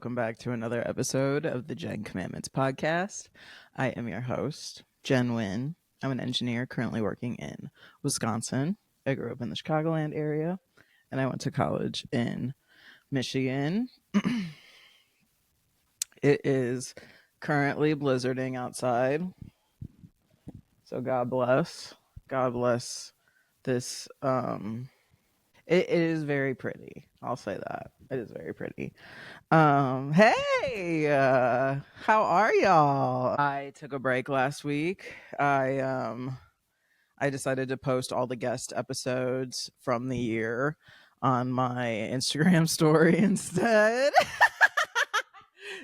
welcome back to another episode of the Jenn Commandments podcast. I am your host, Jenn Wien. I'm an engineer currently working in Wisconsin. I grew up in the Chicagoland area, and I went to college in Michigan. It is currently blizzarding outside, so God bless. God bless this. It is very pretty. I'll say that. It is very pretty. Hey, how are y'all? I took a break last week. I decided to post all the guest episodes from the year on my Instagram story instead.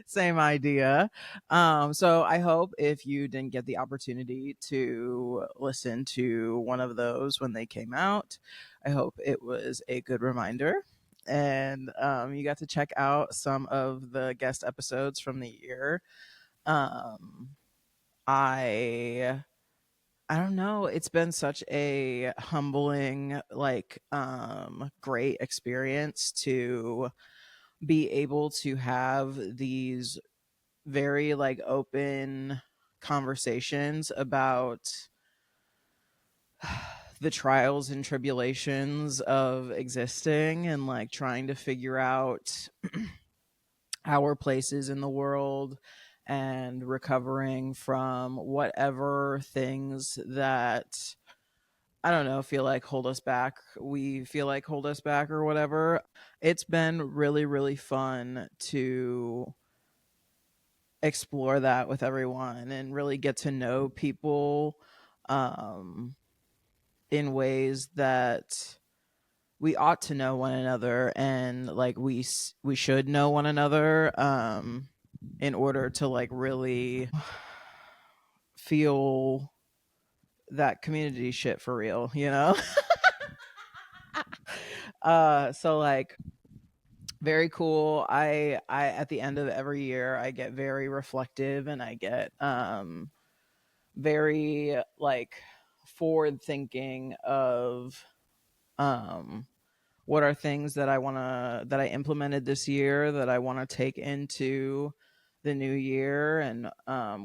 Same idea. So I hope if you didn't get the opportunity to listen to one of those when they came out, I hope it was a good reminder. And you got to check out some of the guest episodes from the year. I don't know. It's been such a humbling, great experience to be able to have these very open conversations about the trials and tribulations of existing and trying to figure out our places in the world and recovering from whatever things that I don't know, feel like hold us back. We feel like hold us back or whatever. It's been really, really fun to explore that with everyone and really get to know people in ways that we ought to know one another, and we should know one another in order to really feel that community shit for real, so very cool. I at the end of every year I get very reflective, and I get very forward thinking of what are things that I implemented this year that I want to take into the new year, and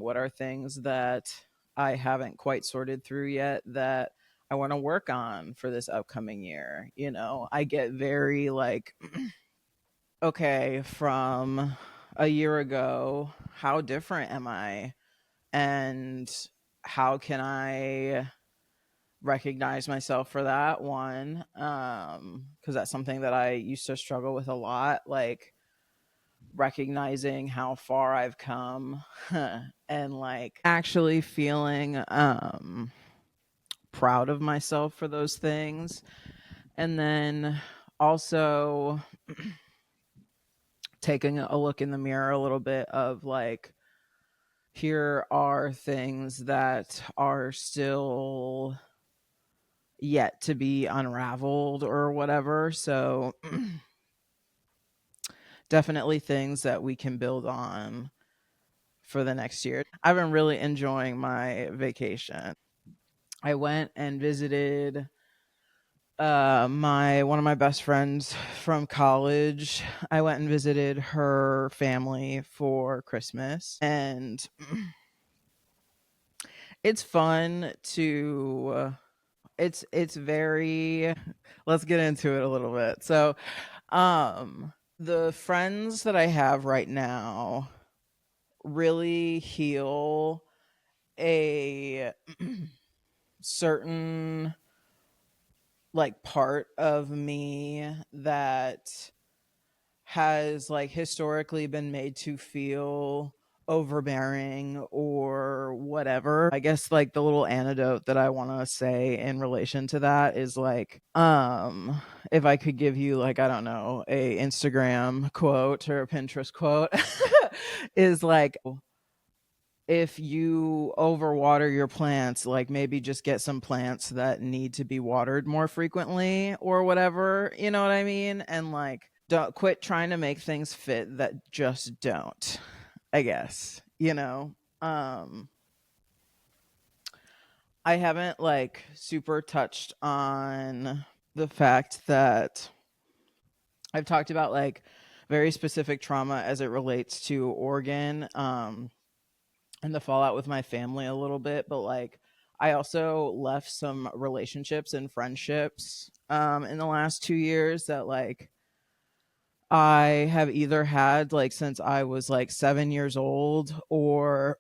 what are things that I haven't quite sorted through yet that I want to work on for this upcoming year. I get very okay, from a year ago, how different am I? And how can I recognize myself for that one? Because that's something that I used to struggle with a lot, recognizing how far I've come and actually feeling proud of myself for those things. And then also taking a look in the mirror a little bit of here are things that are still yet to be unraveled or whatever. So definitely things that we can build on for the next year. I've been really enjoying my vacation. I went and visited one of my best friends from college. I went and visited her family for Christmas, and it's fun to it's very let's get into it a little bit. So the friends that I have right now really heal a certain part of me that has historically been made to feel overbearing or whatever. I guess the little antidote that I want to say in relation to that is if I could give you I don't know, a Instagram quote or a Pinterest quote is if you overwater your plants, maybe just get some plants that need to be watered more frequently or whatever, you know what I mean? And don't quit trying to make things fit that just don't, I guess, I haven't super touched on the fact that I've talked about very specific trauma as it relates to Oregon, and the fallout with my family a little bit, but like I also left some relationships and friendships in the last 2 years that like I have either had like since I was like 7 years old, or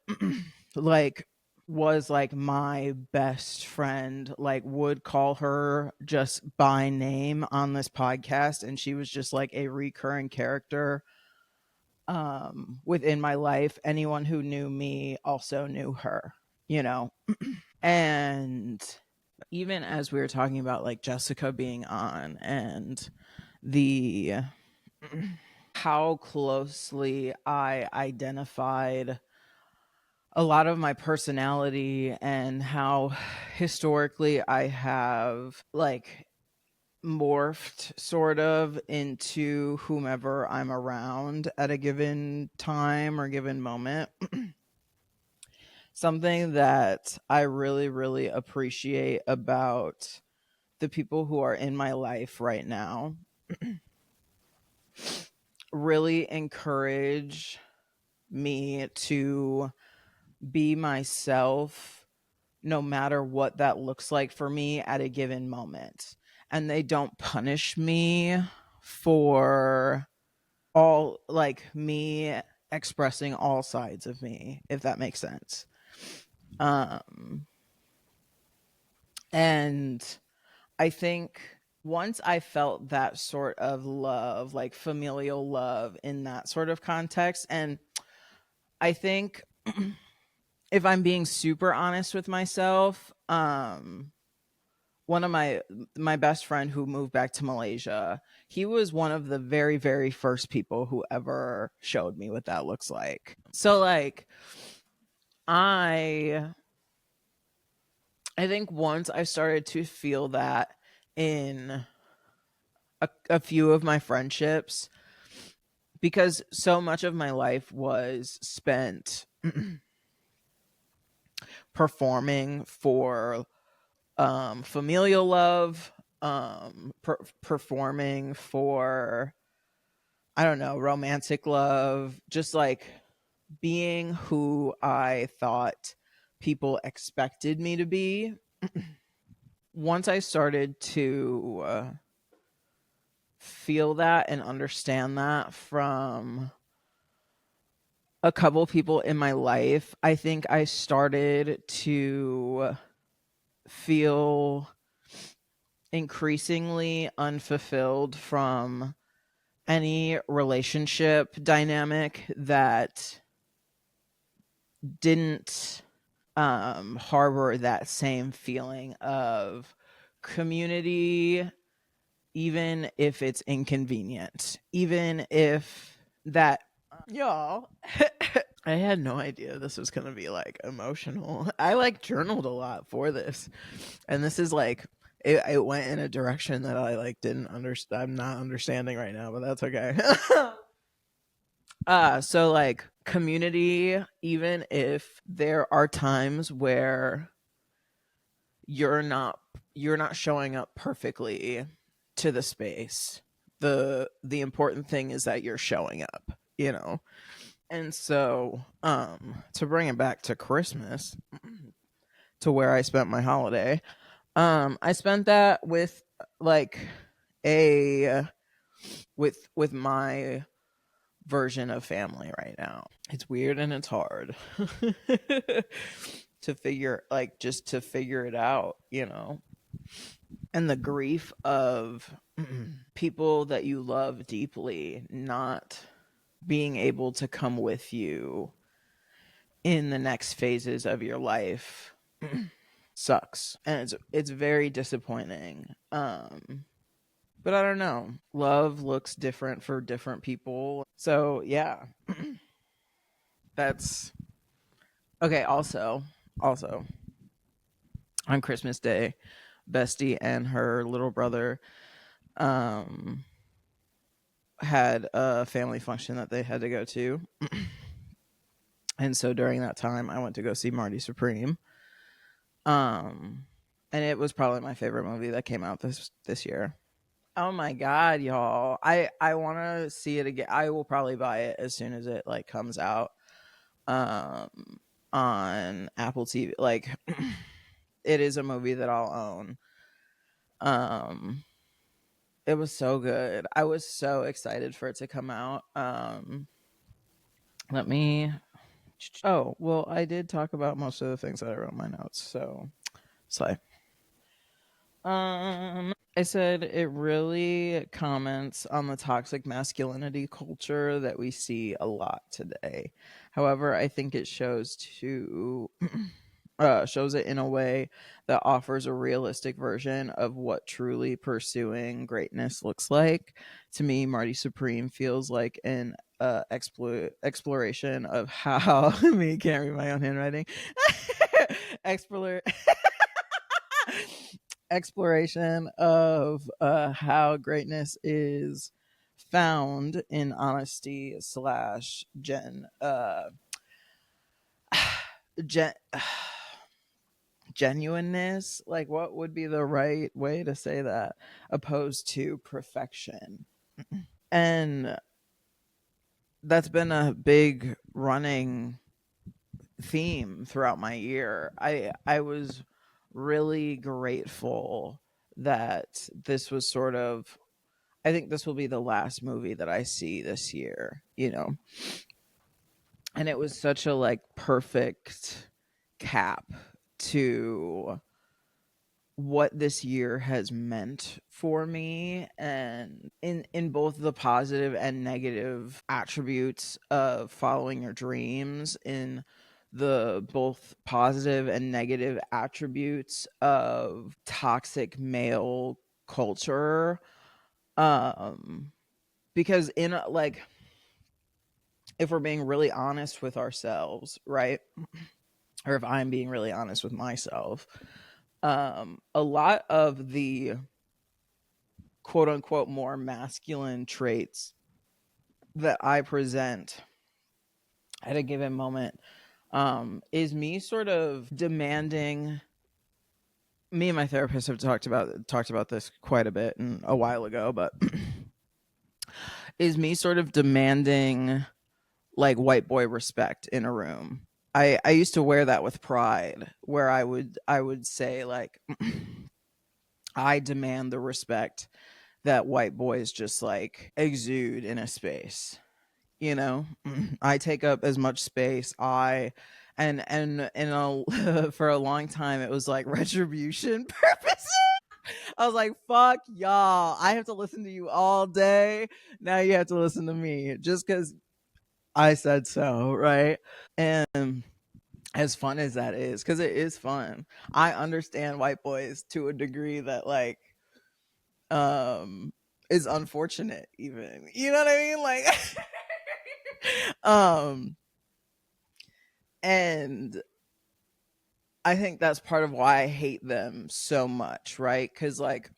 like was like my best friend, like would call her just by name on this podcast, and she was just like a recurring character within my life. Anyone who knew me also knew her, you know. And even as we were talking about like Jessica being on, and the how closely I identified a lot of my personality, and how historically I have like morphed sort of into whomever I'm around at a given time or given moment. Something that I really, really appreciate about the people who are in my life right now really encourage me to be myself no matter what that looks like for me at a given moment. And they don't punish me for all like me expressing all sides of me, if that makes sense. Um and I think once I felt that sort of love, like familial love in that sort of context, and I think if I'm being super honest with myself, one of my best friend who moved back to Malaysia, he was one of the very, very first people who ever showed me what that looks like. So like I I think once I started to feel that in a few of my friendships, because so much of my life was spent performing for familial love, performing for, I don't know, romantic love, just like being who I thought people expected me to be. Once I started to feel that and understand that from a couple people in my life, I think I started to feel increasingly unfulfilled from any relationship dynamic that didn't harbor that same feeling of community, even if it's inconvenient, even if that, y'all. I had no idea this was going to be like emotional. I like journaled a lot for this. And this is like, it went in a direction that I like didn't understand. I'm not understanding right now, but that's okay. So like community, even if there are times where you're not you're not showing up perfectly to the space, the important thing is that you're showing up, you know. And so to bring it back to Christmas, to where I spent my holiday, I spent that with like a with my version of family right now. It's weird and it's hard to figure, like, just to figure it out, you know. And the grief of people that you love deeply not being able to come with you in the next phases of your life sucks, and it's very disappointing. But I don't know, love looks different for different people, so yeah. That's okay. Also on Christmas Day, Bestie and her little brother um had a family function that they had to go to. And so during that time I went to go see Marty Supreme. Um and it was probably my favorite movie that came out this year. Oh my god, y'all. I want to see it again. I will probably buy it as soon as it like comes out um on Apple TV. Like it is a movie that I'll own. Um it was so good. I was so excited for it to come out. Let me Oh, well, I did talk about most of the things that I wrote in my notes. So, slay. I said it really comments on the toxic masculinity culture that we see a lot today. However, I think it shows to shows it in a way that offers a realistic version of what truly pursuing greatness looks like. To me, Marty Supreme feels like an exploration of how me can't read my own handwriting. Explore exploration of how greatness is found in honesty slash gen genuineness. Like, what would be the right way to say that, opposed to perfection? And that's been a big running theme throughout my year. I was really grateful that this was sort of, I think this will be the last movie that I see this year, you know. And it was such a like perfect cap to what this year has meant for me, and in both the positive and negative attributes of following your dreams, in the both positive and negative attributes of toxic male culture. um because in a, like, if we're being really honest with ourselves, right, or if I'm being really honest with myself, a lot of the quote unquote more masculine traits that I present at a given moment is me sort of demanding. Me and my therapist have talked about this quite a bit and a while ago, but is me sort of demanding like white boy respect in a room. I used to wear that with pride, where I would say like I demand the respect that white boys just like exude in a space. You know, I take up as much space. For a long time it was like retribution purposes. I was like, fuck y'all. I have to listen to you all day. Now you have to listen to me just because I said so, right? And as fun as that is, because it is fun, I understand white boys to a degree that like um is unfortunate, even, you know what I mean, like um and I think that's part of why I hate them so much, right? Because like,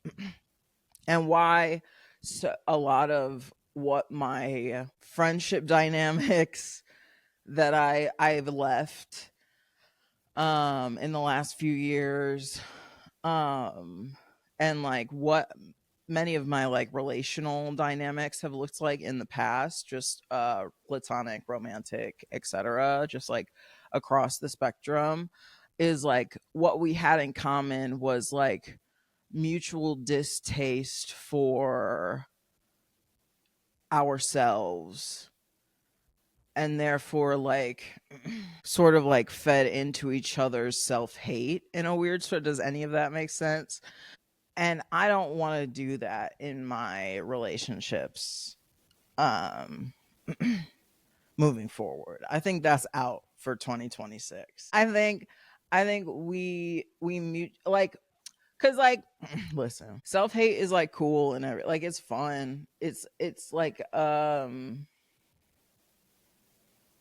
and why, so a lot of what my friendship dynamics that I've left in the last few years, um and like what many of my like relational dynamics have looked like in the past, just platonic, romantic, etc., just like across the spectrum, is like what we had in common was like mutual distaste for ourselves, and therefore like sort of like fed into each other's self-hate in a weird sort. Does any of that make sense? And I don't want to do that in my relationships um moving forward. I think that's out for 2026. I think we mute like, cuz like listen, self-hate is like cool and like it's fun. It's like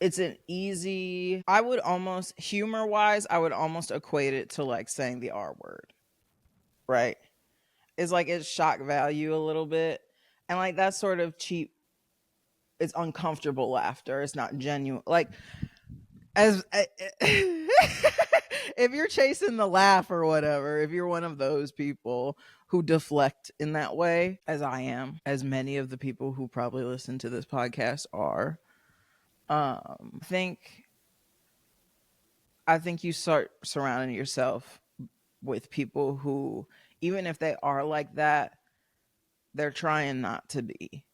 it's an easy, I would almost, humor wise, I would almost equate it to like saying the R word, right? It's like it's shock value a little bit. And like that's sort of cheap, it's uncomfortable laughter. It's not genuine. Like as if you're chasing the laugh or whatever, if you're one of those people who deflect in that way, as I am, as many of the people who probably listen to this podcast are. I think you start surrounding yourself with people who, even if they are like that, they're trying not to be.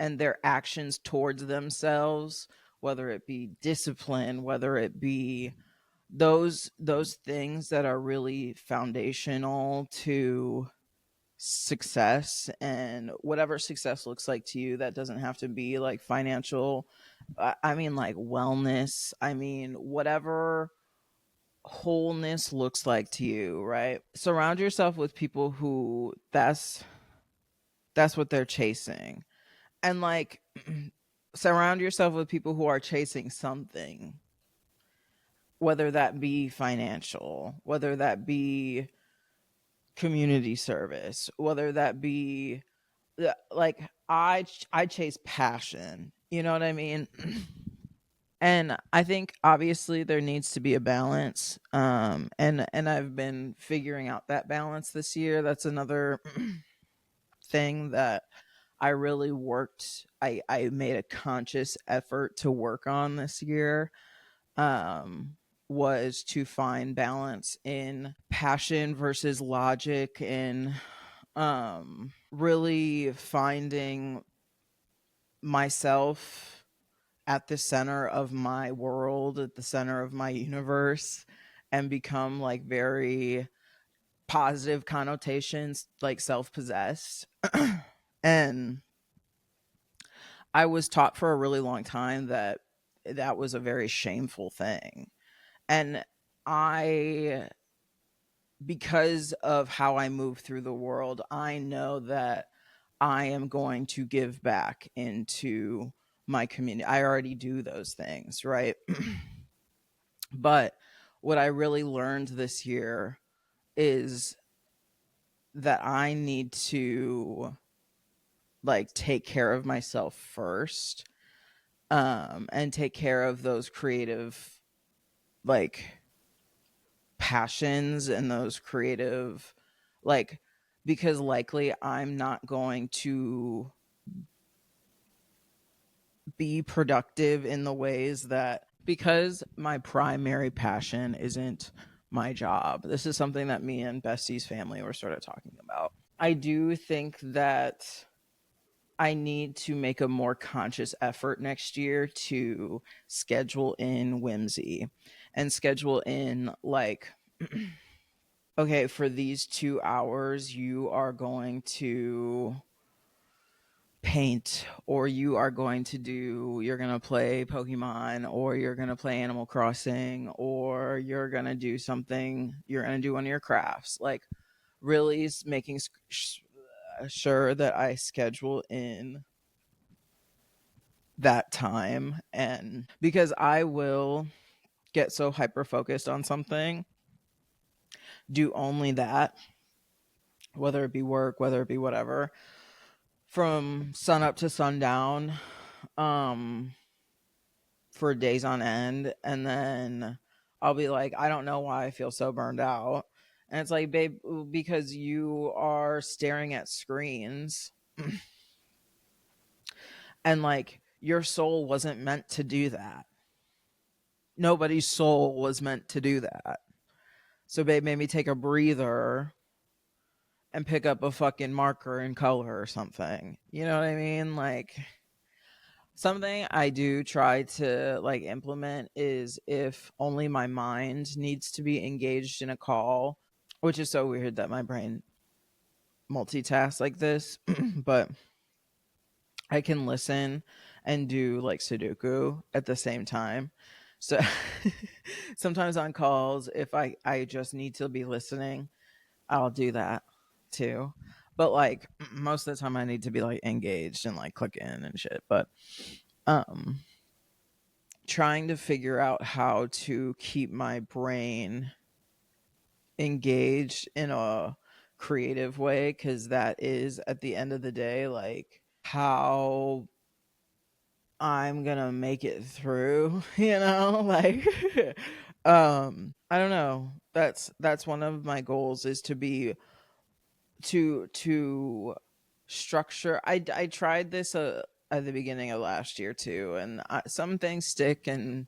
And their actions towards themselves, whether it be discipline, whether it be those things that are really foundational to success, and whatever success looks like to you, that doesn't have to be like financial. I mean, like wellness. I mean, whatever wholeness looks like to you, right? Surround yourself with people who that's what they're chasing. And like surround yourself with people who are chasing something, whether that be financial, whether that be community service, whether that be like I chase passion. You know what I mean? And I think obviously there needs to be a balance. And I've been figuring out that balance this year. That's another thing that I really worked I made a conscious effort to work on this year. Was to find balance in passion versus logic, and really finding myself at the center of my world, at the center of my universe, and become like very positive connotations, like self-possessed. And I was taught for a really long time that that was a very shameful thing. And I, because of how I move through the world, I know that I am going to give back into my community. I already do those things, right? But what I really learned this year is that I need to like take care of myself first, and take care of those creative like passions and those creative like, because likely I'm not going to be productive in the ways that, because my primary passion isn't my job. This is something that me and Bestie's family were sort of talking about. I do think that I need to make a more conscious effort next year to schedule in whimsy and schedule in like okay, for these 2 hours you are going to paint, or you're going to play Pokemon, or you're going to play Animal Crossing, or you're going to do something, you're going to do one of your crafts. Like really making sure that I schedule in that time. And because I will get so hyper focused on something, do only that, whether it be work, whether it be whatever, from sun up to sundown, um for days on end. And then I'll be like, I don't know why I feel so burned out. And it's like, babe, because you are staring at screens. And like your soul wasn't meant to do that. Nobody's soul was meant to do that. So babe made me take a breather and pick up a fucking marker and color or something. You know what I mean? Like something I do try to like implement is, if only my mind needs to be engaged in a call, which is so weird that my brain multitasks like this, but I can listen and do like Sudoku at the same time. So sometimes on calls, if I just need to be listening, I'll do that too. But like most of the time I need to be like engaged and like click in and shit. But um trying to figure out how to keep my brain engaged in a creative way, because that is at the end of the day like how I'm gonna make it through, you know, like I don't know. That's one of my goals, is to be to structure. I tried this at the beginning of last year too, and some things stick, and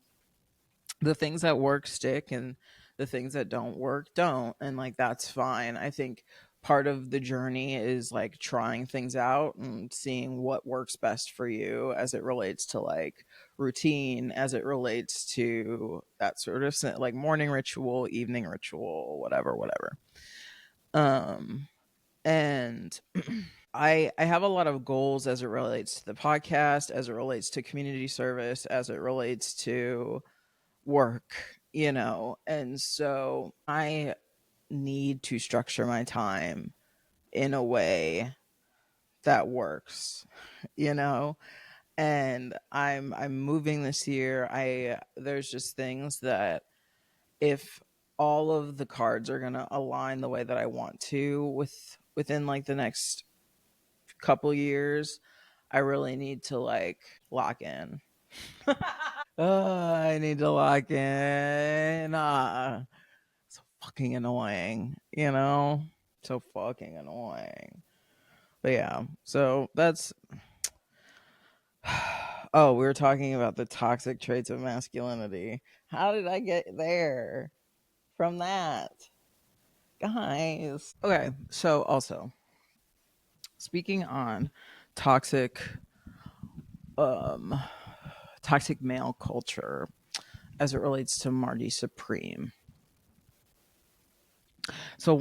the things that work stick, and the things that don't work don't, and like that's fine. I think part of the journey is like trying things out and seeing what works best for you as it relates to like routine, as it relates to that sort of like morning ritual, evening ritual, whatever, whatever. um and I have a lot of goals as it relates to the podcast, as it relates to community service, as it relates to work, and so I need to structure my time in a way that works, you know. And I'm moving this year. I There's just things that, if all of the cards are going to align the way that I want to within like the next couple years, I really need to like lock in. I need to lock in. So fucking annoying, you know? So fucking annoying. But yeah, so that's. Oh, we were talking about the toxic traits of masculinity. How did I get there from that? Guys. Okay, so also, speaking on toxic um toxic male culture as it relates to Marty Supreme. So I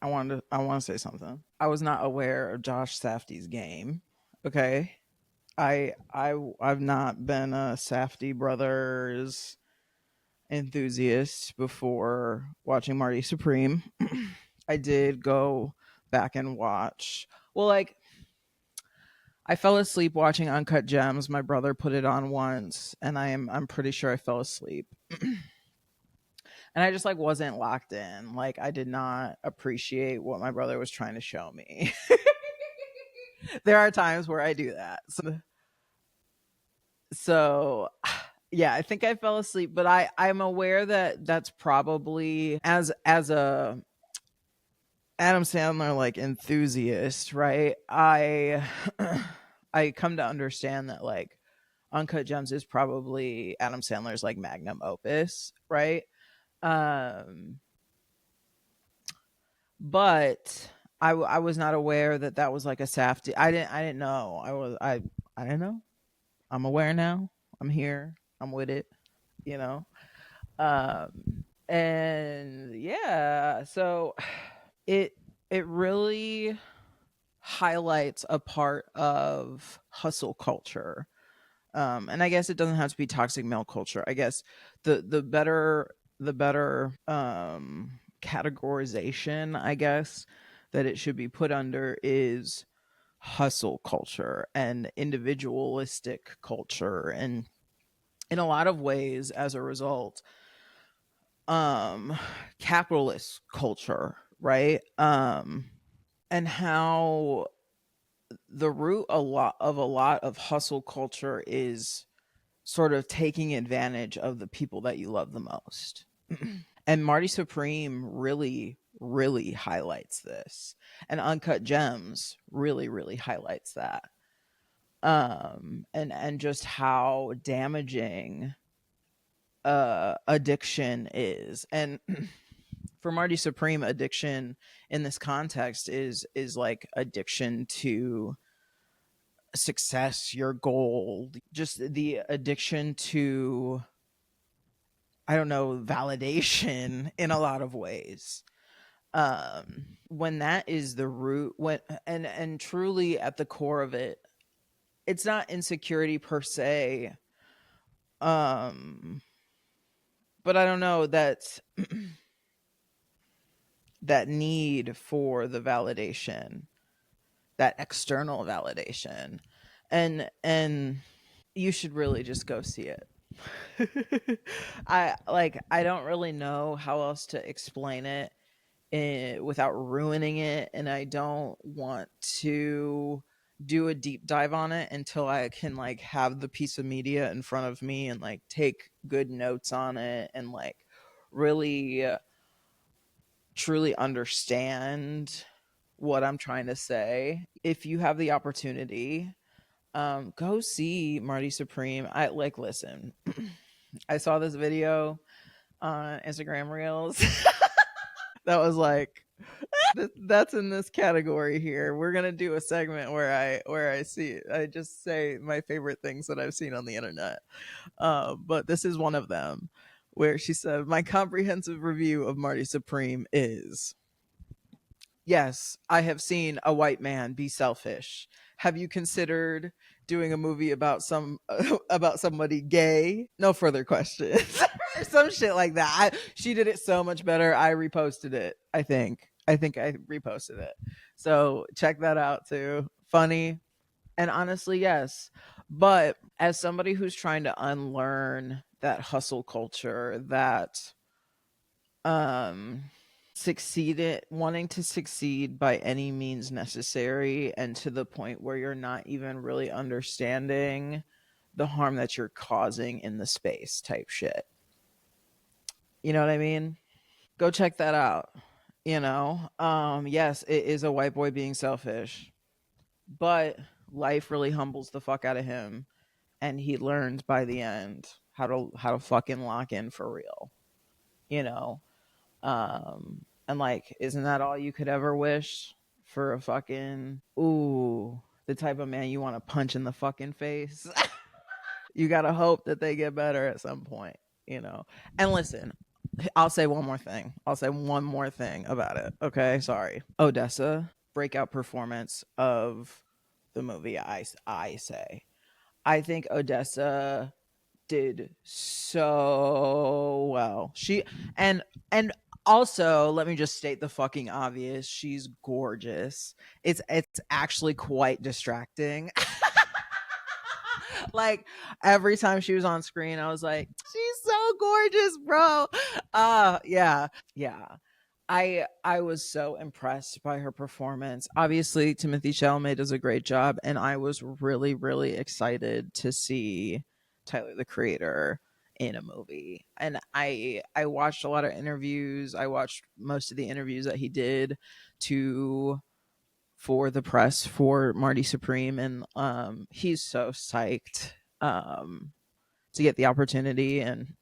want to say something. I was not aware of Josh Safdie's game. Okay. I've not been a Safdie brothers enthusiast before watching Marty Supreme. I did go back and watch. Well, like, I fell asleep watching Uncut Gems. My brother put it on once, and I'm pretty sure I fell asleep. And I just like wasn't locked in. Like, I did not appreciate what my brother was trying to show me. There are times where I do that. So yeah, I think I fell asleep, but I'm aware that that's probably, as a Adam Sandler like enthusiast, right? I come to understand that like Uncut Gems is probably Adam Sandler's like magnum opus, right? Um but I was not aware that that was like a Safdie. I didn't know. I didn't know. I'm aware now. I'm here. I'm with it, you know. And yeah, so it it really highlights a part of hustle culture. And I guess it doesn't have to be toxic male culture. I guess the better categorization, I guess, that it should be put under is hustle culture and individualistic culture, and in a lot of ways, as a result, um capitalist culture, right? And how the root a lot of hustle culture is sort of taking advantage of the people that you love the most. And Marty Supreme really, really highlights this. And Uncut Gems really, really highlights that. And just how damaging addiction is. And for Marty Supreme, addiction in this context is like addiction to success, your goal, just the addiction to, I don't know, validation in a lot of ways. When that is the root, when and truly at the core of it, it's not insecurity per se. Um, but I don't know, that need for the validation, that external validation. And you should really just go see it. I don't really know how else to explain it, without ruining it, and I don't want to do a deep dive on it until I can like have the piece of media in front of me and like take good notes on it, and like really truly understand what I'm trying to say. If you have the opportunity, go see Marty Supreme. I like listen. I saw this video on Instagram Reels that was like that's in this category here. We're gonna do a segment where I see I just say my favorite things that I've seen on the internet. But this is one of them where she said, "My comprehensive review of Marty Supreme is." Yes, I have seen a white man be selfish. Have you considered doing a movie about about somebody gay? No further questions. Or some shit like that. She did it so much better. I reposted it. I think I reposted it. So check that out too. Funny. And honestly, yes. But as somebody who's trying to unlearn that hustle culture, that um succeeded wanting to succeed by any means necessary, and to the point where you're not even really understanding the harm that you're causing in the space type shit. You know what I mean? Go check that out. Yes, it is a white boy being selfish, but life really humbles the fuck out of him, and he learns by the end how to fucking lock in for real. You know, and like, isn't that all you could ever wish for a fucking the type of man you want to punch in the fucking face? You gotta hope that they get better at some point, you know. And listen, I'll say one more thing. I'll say one more thing about it. Okay, sorry. Odessa breakout performance of the movie. I say I think Odessa did so well. And also, let me just state the fucking obvious. She's gorgeous. It's actually quite distracting. Like, every time she was on screen, I was like, she's so gorgeous, bro. Yeah. Yeah. I was so impressed by her performance. Obviously, Timothy Chalamet does a great job, and I was really, really excited to see Tyler the Creator in a movie. And I watched a lot of interviews. I watched most of the interviews that he did to for the press for Marty Supreme, and he's so psyched to get the opportunity. And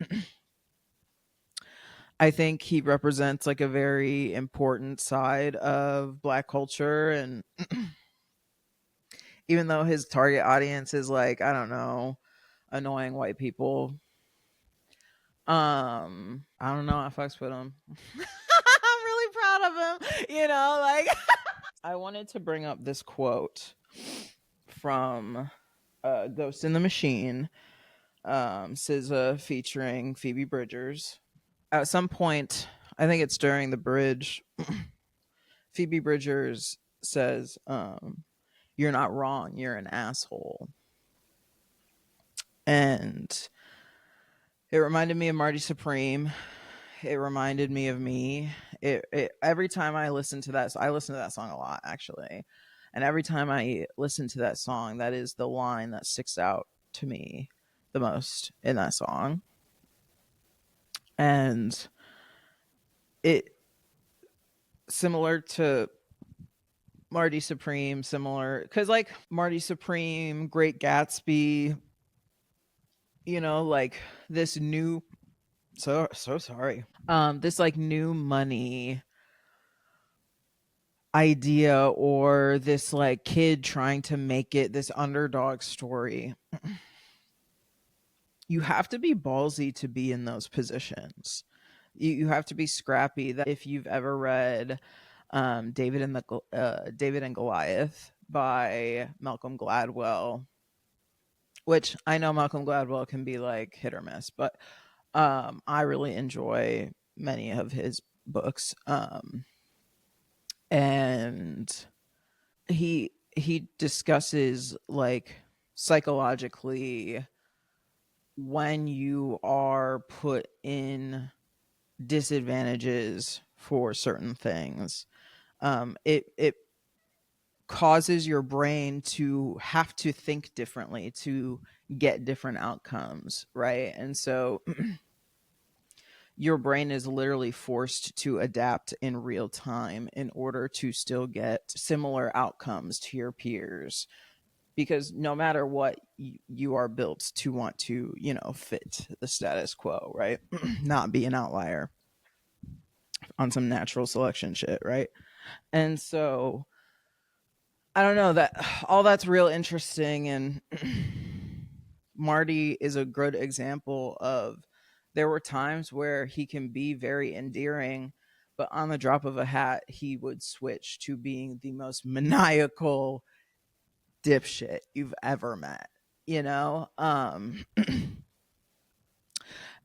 I think he represents like a very important side of black culture. And even though his target audience is like, I don't know, annoying white people, I don't know, I fucks with him. I'm really proud of him, like I wanted to bring up this quote from Ghost in the Machine, SZA featuring Phoebe Bridgers. At some point, I think it's during the bridge, Phoebe Bridgers says, "You're not wrong. You're an asshole." And it reminded me of Marty Supreme. It reminded me of me. Every time I listen to that, I listen to that song a lot actually, and every time I listen to that song, that is the line that sticks out to me the most in that song. And it similar to Marty Supreme, similar because like Marty Supreme, Great Gatsby, like this new so sorry. This like new money idea, or this like kid trying to make it, this underdog story. You have to be ballsy to be in those positions. You have to be scrappy. That if you've ever read David and Goliath by Malcolm Gladwell, which I know Malcolm Gladwell can be like hit or miss, but I really enjoy many of his books. And he discusses like psychologically when you are put in disadvantages for certain things, it causes your brain to have to think differently to get different outcomes, right? And so your brain is literally forced to adapt in real time in order to still get similar outcomes to your peers, because no matter what, you are built to want to, fit the status quo, right? Not be an outlier on some natural selection shit, right? And so I don't know, that all that's real interesting. And Marty is a good example of, there were times where he can be very endearing, but on the drop of a hat, he would switch to being the most maniacal dipshit you've ever met, you know?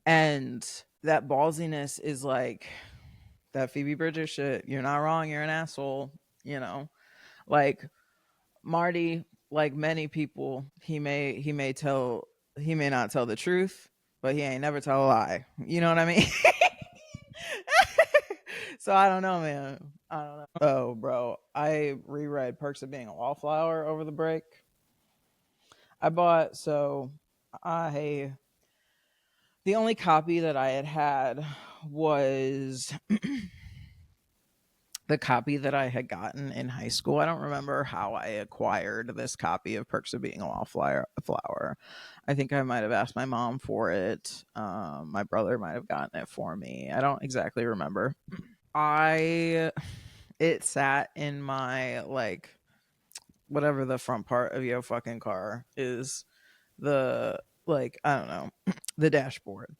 And that ballsiness is like that Phoebe Bridgers shit. You're not wrong, you're an asshole, you know? Like Marty, like many people, he may not tell the truth, but he ain't never tell a lie. You know what I mean? So I don't know, man. I don't know. Oh, bro, I reread Perks of Being a Wallflower over the break. I bought so I the only copy that I had was the copy that I had gotten in high school. I don't remember how I acquired this copy of Perks of Being a Wallflower. I think I might have asked my mom for it. My brother might have gotten it for me. I don't exactly remember. It sat in my, like, whatever the front part of your fucking car is, the, like, I don't know, the dashboard.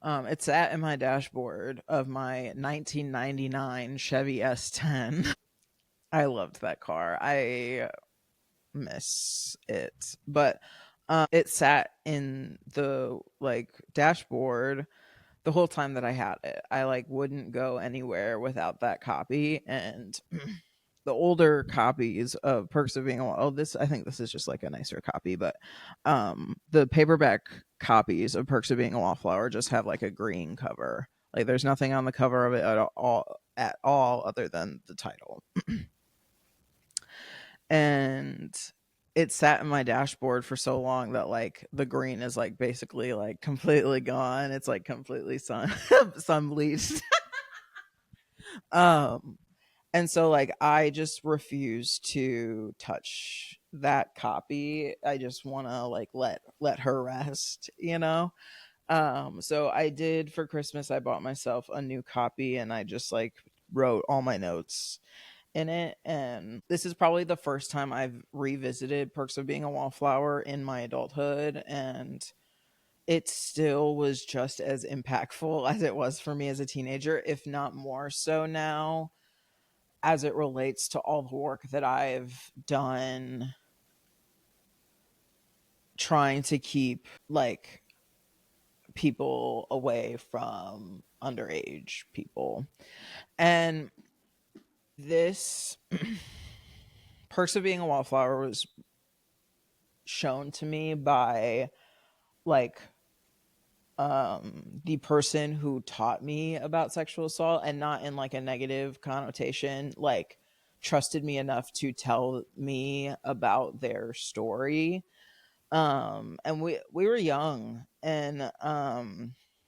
It sat in my dashboard of my 1999 Chevy S10. I loved that car. I miss it, but it sat in the, like, dashboard the whole time that I had it. I, like, wouldn't go anywhere without that copy. And the older copies of Perks of Being a this, I think this is just like a nicer copy, but the paperback copies of Perks of Being a Wallflower just have like a green cover. Like there's nothing on the cover of it at all other than the title. And it sat in my dashboard for so long that, like, the green is, like, basically, like, completely gone. It's, like, completely sun bleached. um and so, like, I just refuse to touch that copy. I just want to, like, let her rest, you know. So I did, for Christmas, I bought myself a new copy, and I just, like, wrote all my notes in it. And this is probably the first time I've revisited Perks of Being a Wallflower in my adulthood, and it still was just as impactful as it was for me as a teenager, if not more so now, as it relates to all the work that I've done trying to keep, like, people away from underage people. And this Perks of Being a Wallflower was shown to me by, like, the person who taught me about sexual assault, and not in, like, a negative connotation, like, trusted me enough to tell me about their story. And we were young, and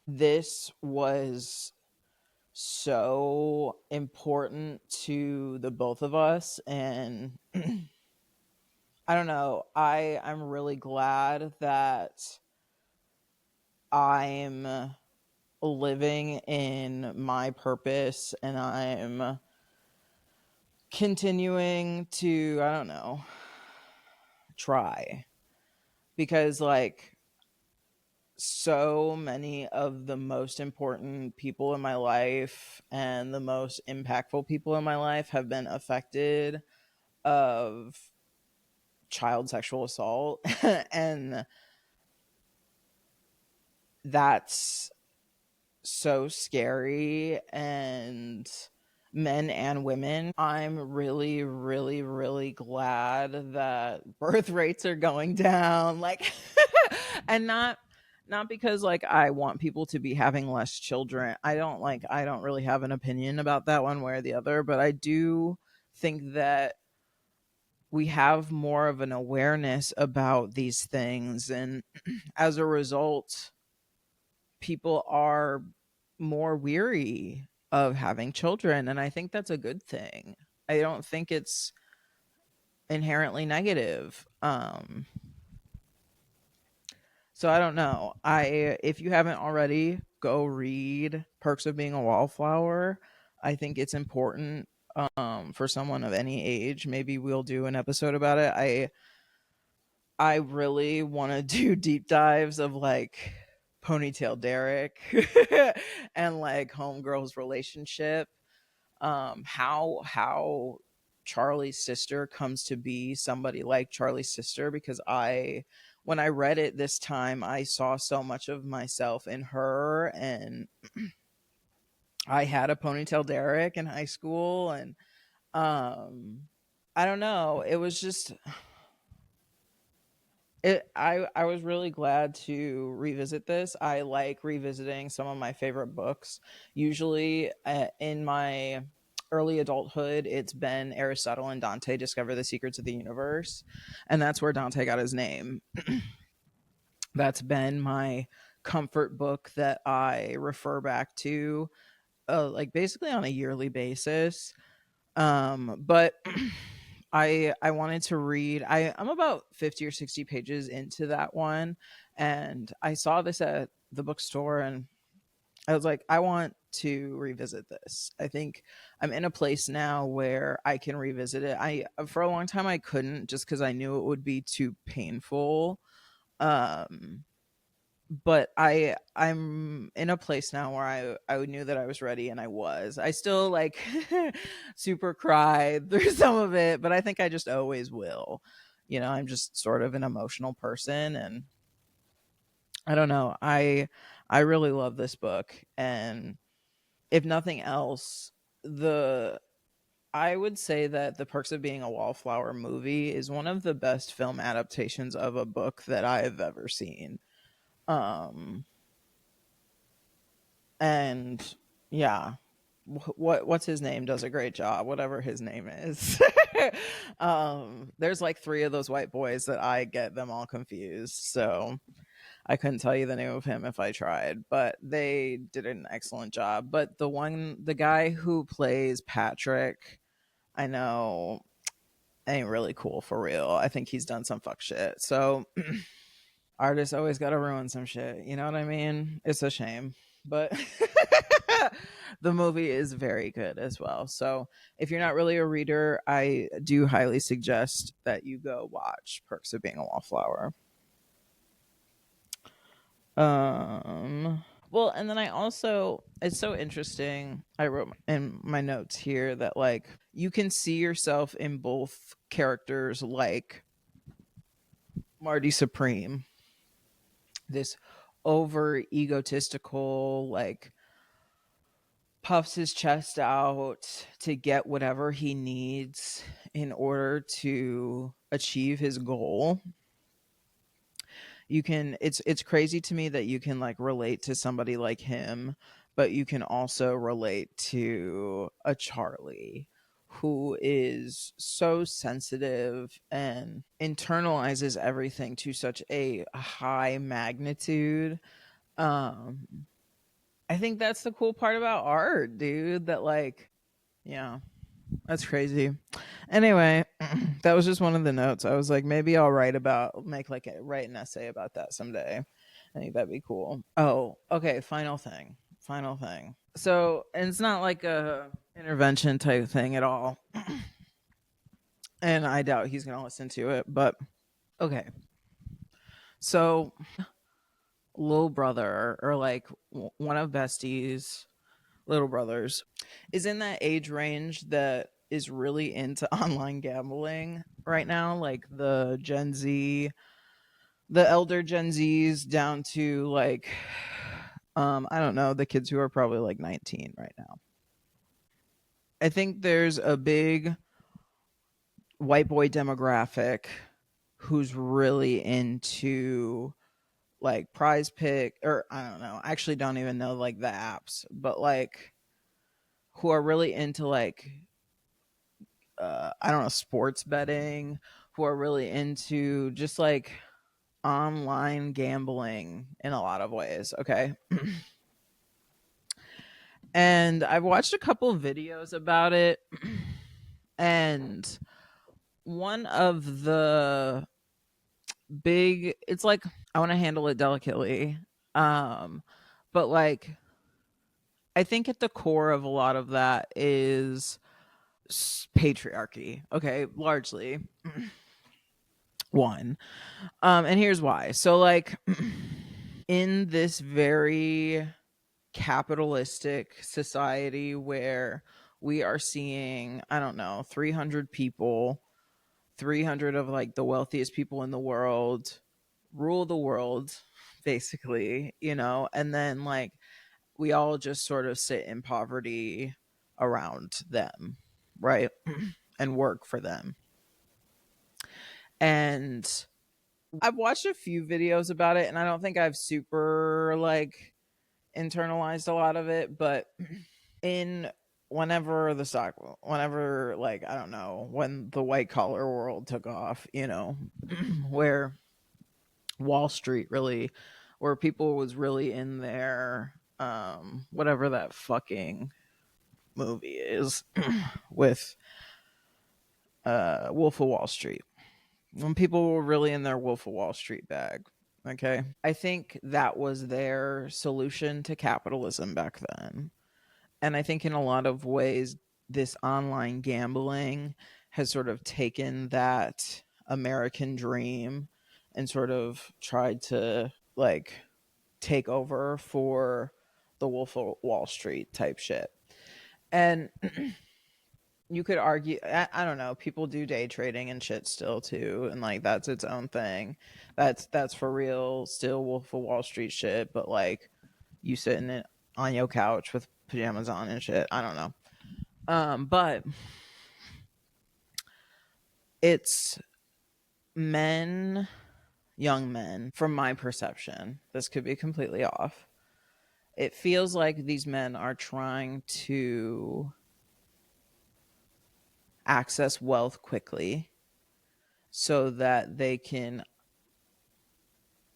this was so important to the both of us. And I don't know, I'm really glad that I'm living in my purpose, and I'm continuing to, I don't know, try. Because, like, so many of the most important people in my life and the most impactful people in my life have been affected of child sexual assault. And that's so scary. And men and women, I'm really, really, really glad that birth rates are going down. Like, and not because, like, I want people to be having less children. I don't really have an opinion about that one way or the other, but I do think that we have more of an awareness about these things, and as a result, people are more weary of having children, and I think that's a good thing. I don't think it's inherently negative. So I don't know. I If you haven't already, go read Perks of Being a Wallflower. I think it's important for someone of any age. Maybe we'll do an episode about it. I really want to do deep dives of like Ponytail Derek and like Homegirl's relationship, how Charlie's sister comes to be somebody like Charlie's sister, because I when I read it this time I saw so much of myself in her, and I had a Ponytail Derek in high school, and um I don't know, it was just I was really glad to revisit this. I like revisiting some of my favorite books. Usually, in my early adulthood, it's been Aristotle and Dante discover the secrets of the universe, and that's where Dante got his name. That's been my comfort book that I refer back to, like basically on a yearly basis. But I wanted to read. I'm about 50 or 60 pages into that one, and I saw this at the bookstore, and I was like, I want to revisit this. I think I'm in a place now where I can revisit it. I For a long time I couldn't, just because I knew it would be too painful. Um but I'm in a place now where I knew that I was ready, and I was. I still like super cried through some of it, but I think I just always will. I'm just sort of an emotional person, and I don't know. I really love this book, and if nothing else, the I would say that The Perks of Being a Wallflower movie is one of the best film adaptations of a book that I've ever seen. Um and yeah, what's his name does a great job, whatever his name is. There's like three of those white boys that I get them all confused, so I couldn't tell you the name of him if I tried, but they did an excellent job. But the guy who plays Patrick, I know ain't really cool for real. I think he's done some fuck shit, so artists always got to ruin some shit. You know what I mean? It's a shame, but the movie is very good as well. So if you're not really a reader, I do highly suggest that you go watch Perks of Being a Wallflower. Well, and then I also, it's so interesting. I wrote in my notes here that like you can see yourself in both characters, like Marty Supreme, this over egotistical, like puffs his chest out to get whatever he needs in order to achieve his goal. It's crazy to me that you can like relate to somebody like him, but you can also relate to a Charlie who is so sensitive and internalizes everything to such a high magnitude. um I think that's the cool part about art, dude, that like, yeah, that's crazy. Anyway, that was just one of the notes. I was like, maybe I'll write an essay about that someday. I think that'd be cool. Oh, okay. Final thing. Final thing. So, and it's not like a intervention type thing at all. And I doubt he's gonna listen to it. But okay. So, little brother, or like one of Bestie's little brothers, is in that age range that is really into online gambling right now, like the elder Gen Zs down to like I don't know, the kids who are probably like 19 right now. I think there's a big white boy demographic who's really into like Prize Pick, or I don't know, I actually don't even know like the apps, but like who are really into like I don't know, sports betting, who are really into just like online gambling in a lot of ways. Okay. And I've watched a couple of videos about it. And one of the it's like, I want to handle it delicately. Um, but like, I think at the core of a lot of that is patriarchy. Okay, largely. One. And here's why. So like, in this very capitalistic society where we are seeing, I don't know, 300 people, 300 of like the wealthiest people in the world rule the world, basically, and then like we all just sort of sit in poverty around them, right? And work for them. And I've watched a few videos about it, and I don't think I've super like internalized a lot of it, but in whenever like, I don't know, when the white collar world took off, where Wall Street really, where people was really in there, whatever that fucking movie is with Wolf of Wall Street, when people were really in their Wolf of Wall Street bag. Okay, I think that was their solution to capitalism back then. And I think in a lot of ways, this online gambling has sort of taken that American dream and sort of tried to like take over for the Wolf of Wall Street type shit. And you could argue, I don't know, people do day trading and shit still too, and like that's its own thing. That's for real, still Wolf of Wall Street shit, but like you sitting it on your couch with pajamas on and shit. I don't know. But it's men, young men, from my perception. This could be completely off. It feels like these men are trying to access wealth quickly so that they can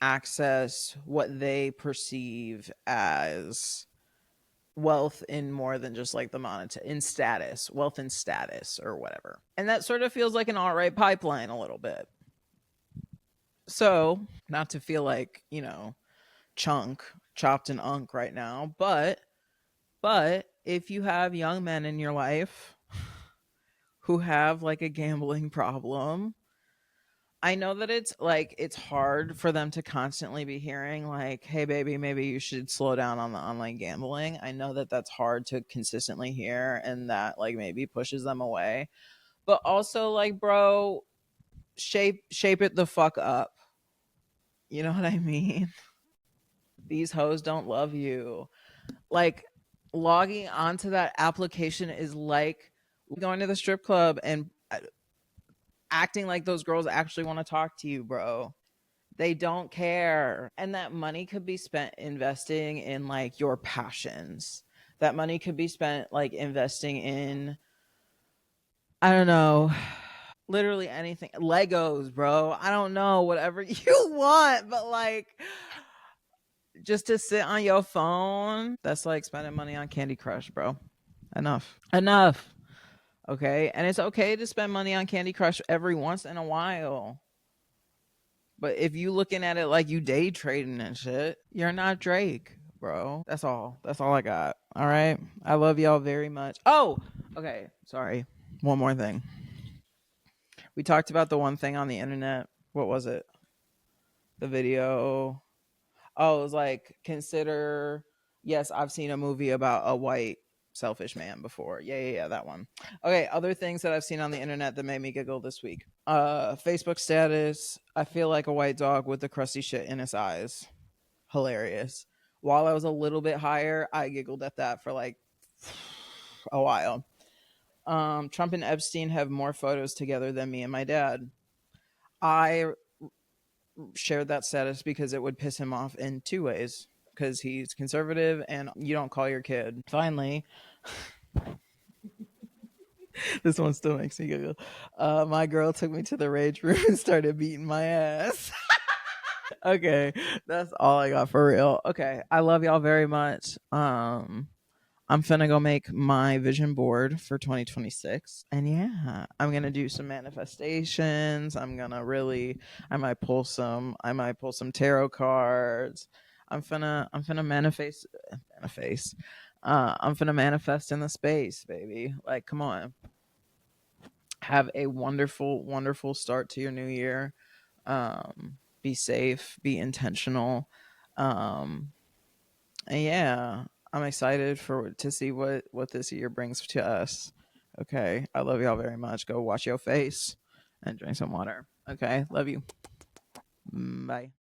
access what they perceive as wealth in more than just like the monetary, in status, wealth and status or whatever. And that sort of feels like an all right pipeline a little bit. So, not to feel like, chopped and unk right now, but if you have young men in your life who have like a gambling problem, I know that it's hard for them to constantly be hearing like, "Hey baby, maybe you should slow down on the online gambling." I know that that's hard to consistently hear, and that like maybe pushes them away. But also like, bro, shape it the fuck up. You know what I mean? These hoes don't love you. Like, logging onto that application is like going to the strip club and acting like those girls actually want to talk to you, bro. They don't care. And that money could be spent investing in like your passions. That money could be spent like investing in, I don't know, literally anything. Legos, bro. I don't know, whatever you want, but like just to sit on your phone, that's like spending money on Candy Crush, bro. Enough. Enough. Okay. And it's okay to spend money on Candy Crush every once in a while. But if you looking at it like you day trading and shit, you're not Drake, bro. That's all. That's all I got. All right. I love y'all very much. Oh, okay. Sorry. One more thing. We talked about the one thing on the internet. What was it? The video. Oh, it was like, consider. Yes, I've seen a movie about a white selfish man before. Yeah, that one. Okay, other things that I've seen on the internet that made me giggle this week. Facebook status. I feel like a white dog with the crusty shit in his eyes. Hilarious. While I was a little bit higher, I giggled at that for like a while. Trump and Epstein have more photos together than me and my dad. I shared that status because it would piss him off in two ways. Because he's conservative and you don't call your kid. Finally, this one still makes me giggle. My girl took me to the rage room and started beating my ass. Okay, that's all I got for real. Okay, I love y'all very much. I'm finna go make my vision board for 2026. And yeah, I'm gonna do some manifestations. I might pull some tarot cards. I'm finna manifest. I'm finna manifest in the space, baby. Like, come on. Have a wonderful, wonderful start to your new year. Be safe, be intentional. Um, and yeah, I'm excited for to see what this year brings to us. Okay, I love y'all very much. Go wash your face and drink some water. Okay, love you. Bye.